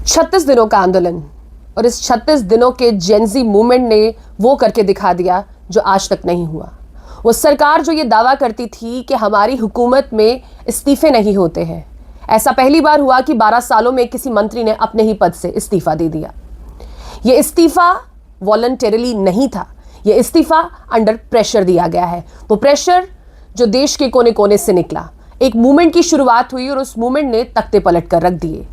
36 दिनों का आंदोलन और इस 36 दिनों के जेनजी मूवमेंट ने वो करके दिखा दिया जो आज तक नहीं हुआ। वो सरकार जो ये दावा करती थी कि हमारी हुकूमत में इस्तीफे नहीं होते हैं, ऐसा पहली बार हुआ कि 12 सालों में किसी मंत्री ने अपने ही पद से इस्तीफा दे दिया। ये इस्तीफा वॉलंटरीली नहीं था, ये इस्तीफा अंडर प्रेशर दिया गया है। वो प्रेशर जो देश के कोने कोने से निकला, एक मूवमेंट की शुरुआत हुई और उस मूवमेंट ने तख्ते पलट कर रख दिए।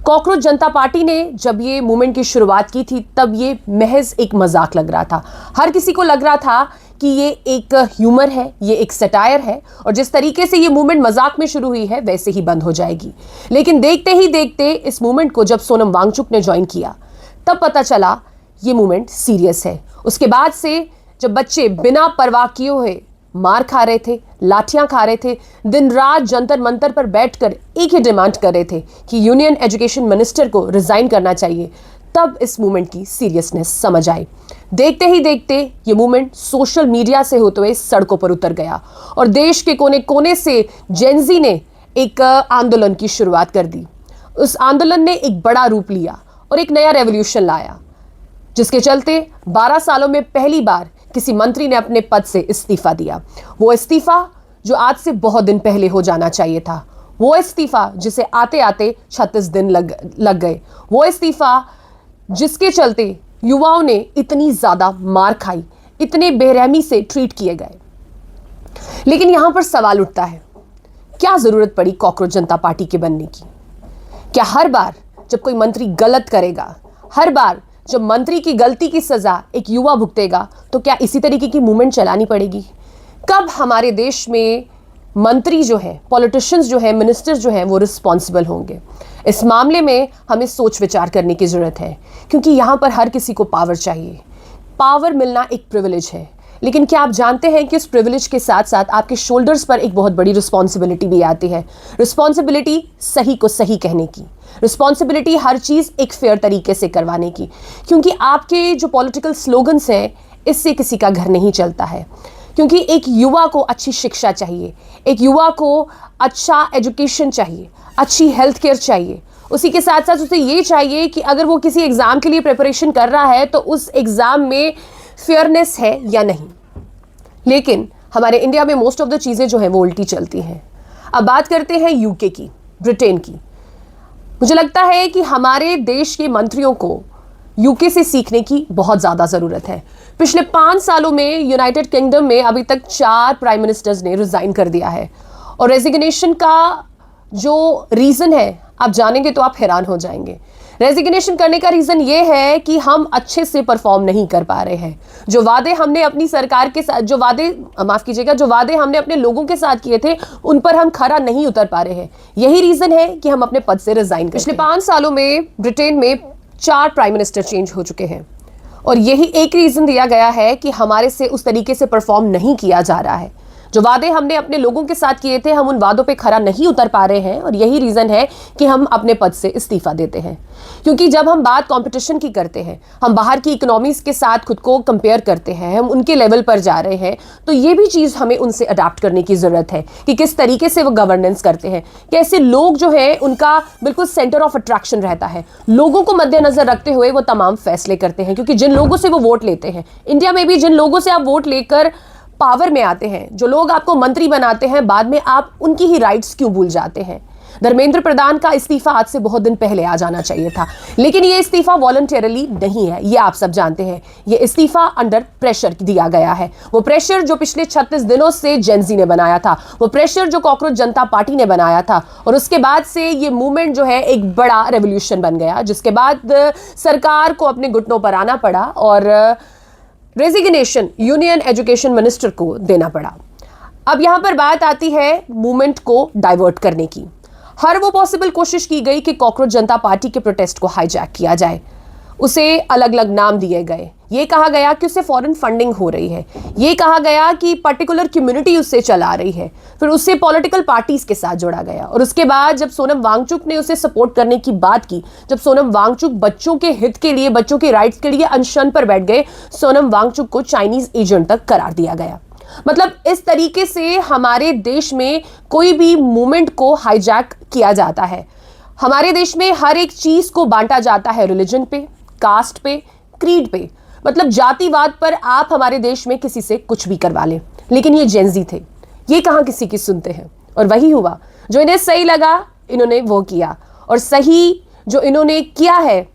कॉकरोच जनता पार्टी ने जब ये मूवमेंट की शुरुआत की थी तब ये महज एक मजाक लग रहा था। हर किसी को लग रहा था कि ये एक ह्यूमर है, ये एक सटायर है और जिस तरीके से ये मूवमेंट मजाक में शुरू हुई है वैसे ही बंद हो जाएगी। लेकिन देखते ही देखते इस मूवमेंट को जब सोनम वांगचुक ने ज्वाइन किया तब पता चला ये मूवमेंट सीरियस है। उसके बाद से जब बच्चे बिना परवाह किए हुए मार खा रहे थे, लाठियां खा रहे थे, दिन रात जंतर मंतर पर बैठकर एक ही डिमांड कर रहे थे कि यूनियन एजुकेशन मिनिस्टर को रिजाइन करना चाहिए, तब इस मूवमेंट की सीरियसनेस समझ आई। देखते ही देखते ये मूवमेंट सोशल मीडिया से होते हुए सड़कों पर उतर गया और देश के कोने कोने से जेनजी ने एक आंदोलन की शुरुआत कर दी। उस आंदोलन ने एक बड़ा रूप लिया और एक नया रेवोल्यूशन लाया, जिसके चलते 12 सालों में पहली बार किसी मंत्री ने अपने पद से इस्तीफा दिया। वो इस्तीफा जो आज से बहुत दिन पहले हो जाना चाहिए था, वो इस्तीफा जिसे आते आते 36 दिन लग गए, वो इस्तीफा जिसके चलते युवाओं ने इतनी ज्यादा मार खाई, इतने बेरहमी से ट्रीट किए गए। लेकिन यहां पर सवाल उठता है, क्या जरूरत पड़ी कॉकरोच जनता पार्टी के बनने की? क्या हर बार जब कोई मंत्री गलत करेगा, हर बार जब मंत्री की गलती की सजा एक युवा भुगतेगा, तो क्या इसी तरीके की मूवमेंट चलानी पड़ेगी? कब हमारे देश में मंत्री जो है, पॉलिटिशियंस जो है, मिनिस्टर्स जो हैं वो रिस्पॉन्सिबल होंगे? इस मामले में हमें सोच विचार करने की जरूरत है, क्योंकि यहाँ पर हर किसी को पावर चाहिए। पावर मिलना एक प्रिविलेज है, लेकिन क्या आप जानते हैं कि उस प्रिविलेज के साथ साथ आपके शोल्डर्स पर एक बहुत बड़ी रिस्पॉन्सिबिलिटी भी आती है। रिस्पॉन्सिबिलिटी सही को सही कहने की, रिस्पॉन्सिबिलिटी हर चीज़ एक फेयर तरीके से करवाने की, क्योंकि आपके जो पॉलिटिकल स्लोगन्स हैं इससे किसी का घर नहीं चलता है। क्योंकि एक युवा को अच्छी शिक्षा चाहिए, एक युवा को अच्छा एजुकेशन चाहिए, अच्छी हेल्थ केयर चाहिए, उसी के साथ साथ उसे ये चाहिए कि अगर वो किसी एग्ज़ाम के लिए प्रिपरेशन कर रहा है तो उस एग्ज़ाम में फेयरनेस है या नहीं। लेकिन हमारे इंडिया में मोस्ट ऑफ द चीज़ें जो हैं वो उल्टी चलती हैं। अब बात करते हैं यूके की, ब्रिटेन की। मुझे लगता है कि हमारे देश के मंत्रियों को यूके से सीखने की बहुत ज़्यादा ज़रूरत है। पिछले 5 सालों में यूनाइटेड किंगडम में अभी तक 4 प्राइम मिनिस्टर्स ने रिज़ाइन कर दिया है और रेजिग्नेशन का जो रीज़न है आप जानेंगे तो आप हैरान हो जाएंगे। रेजिग्नेशन करने का रीज़न ये है कि हम अच्छे से परफॉर्म नहीं कर पा रहे हैं। जो वादे हमने अपनी सरकार के साथ, जो वादे हमने अपने लोगों के साथ किए थे, उन पर हम खरा नहीं उतर पा रहे हैं। यही रीज़न है कि हम अपने पद से रिज़ाइन करते हैं। पिछले 5 सालों में ब्रिटेन में 4 प्राइम मिनिस्टर चेंज हो चुके हैं और यही एक रीज़न दिया गया है कि हमारे से उस तरीके से परफॉर्म नहीं किया जा रहा है। जो वादे हमने अपने लोगों के साथ किए थे, हम उन वादों पे खरा नहीं उतर पा रहे हैं और यही रीज़न है कि हम अपने पद से इस्तीफा देते हैं। क्योंकि जब हम बात कंपटीशन की करते हैं, हम बाहर की इकोनॉमीज़ के साथ खुद को कंपेयर करते हैं, हम उनके लेवल पर जा रहे हैं, तो ये भी चीज़ हमें उनसे अडाप्ट करने की ज़रूरत है कि किस तरीके से वो गवर्नेंस करते हैं, कैसे लोग जो है उनका बिल्कुल सेंटर ऑफ अट्रैक्शन रहता है, लोगों को मद्देनज़र रखते हुए वो तमाम फैसले करते हैं। क्योंकि जिन लोगों से वो वोट लेते हैं, इंडिया में भी जिन लोगों से आप वोट लेकर पावर में आते हैं, जो लोग आपको मंत्री बनाते हैं, बाद में आप उनकी ही राइट्स क्यों भूल जाते हैं? धर्मेंद्र प्रधान का इस्तीफा आज से बहुत दिन पहले आ जाना चाहिए था, लेकिन ये इस्तीफा वॉलंटरीली नहीं है, ये आप सब जानते हैं। ये इस्तीफा अंडर प्रेशर दिया गया है। वो प्रेशर जो पिछले 36 दिनों से जेनजी ने बनाया था, वो प्रेशर जो कॉकरोच जनता पार्टी ने बनाया था, और उसके बाद से ये मूवमेंट जो है एक बड़ा रेवोल्यूशन बन गया, जिसके बाद सरकार को अपने घुटनों पर आना पड़ा और रेजिग्नेशन यूनियन एजुकेशन मिनिस्टर को देना पड़ा। अब यहां पर बात आती है मूवमेंट को डाइवर्ट करने की। हर वो पॉसिबल कोशिश की गई कि कॉकरोच जनता पार्टी के प्रोटेस्ट को हाईजैक किया जाए, उसे अलग अलग नाम दिए गए। ये कहा गया कि उससे फॉरेन फंडिंग हो रही है, ये कहा गया कि पर्टिकुलर कम्युनिटी उससे चला रही है, फिर उससे पॉलिटिकल पार्टीज के साथ जोड़ा गया। और उसके बाद जब सोनम वांगचुक ने उसे सपोर्ट करने की बात की, जब सोनम वांगचुक बच्चों के हित के लिए, बच्चों के राइट्स के लिए अनशन पर बैठ गए, सोनम वांगचुक को चाइनीज एजेंट तक करार दिया गया। मतलब इस तरीके से हमारे देश में कोई भी मूवमेंट को हाईजैक किया जाता है। हमारे देश में हर एक चीज को बांटा जाता है रिलीजन पे, कास्ट पे, क्रीड पे, मतलब जातिवाद पर आप हमारे देश में किसी से कुछ भी करवा लें। लेकिन ये जेंजी थे, ये कहां किसी की सुनते हैं। और वही हुआ, जो इन्हें सही लगा इन्होंने वो किया, और सही जो इन्होंने किया है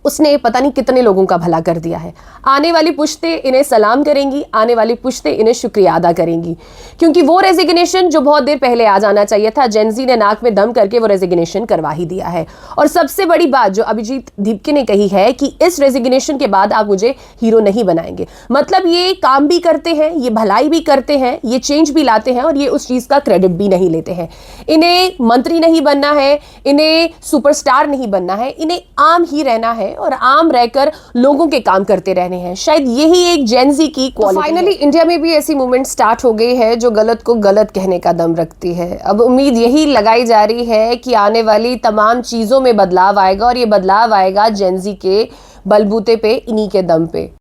उसने पता नहीं कितने लोगों का भला कर दिया है। आने वाली पुश्तें इन्हें सलाम करेंगी, आने वाली पुश्तें इन्हें शुक्रिया अदा करेंगी, क्योंकि वो रेजिग्नेशन जो बहुत देर पहले आ जाना चाहिए था, जेंजी ने नाक में दम करके वो रेजिग्नेशन करवा ही दिया है। और सबसे बड़ी बात जो अभिजीत दीपके ने कही है कि इस रेजिग्नेशन के बाद आप मुझे हीरो नहीं बनाएंगे, मतलब ये काम भी करते हैं, ये भलाई भी करते हैं, ये चेंज भी लाते हैं, और ये उस चीज का क्रेडिट भी नहीं लेते हैं। इन्हें मंत्री नहीं बनना है, इन्हें सुपरस्टार नहीं बनना है, इन्हें आम ही रहना है और आम रहकर लोगों के काम करते रहने हैं। शायद यही एक जेंजी की क्वालिटी है। फाइनली इंडिया में भी ऐसी मूवमेंट स्टार्ट हो गई है जो गलत को गलत कहने का दम रखती है। अब उम्मीद यही लगाई जा रही है कि आने वाली तमाम चीजों में बदलाव आएगा, और ये बदलाव आएगा जेंजी के बलबूते पे, इन्हीं के दम पे।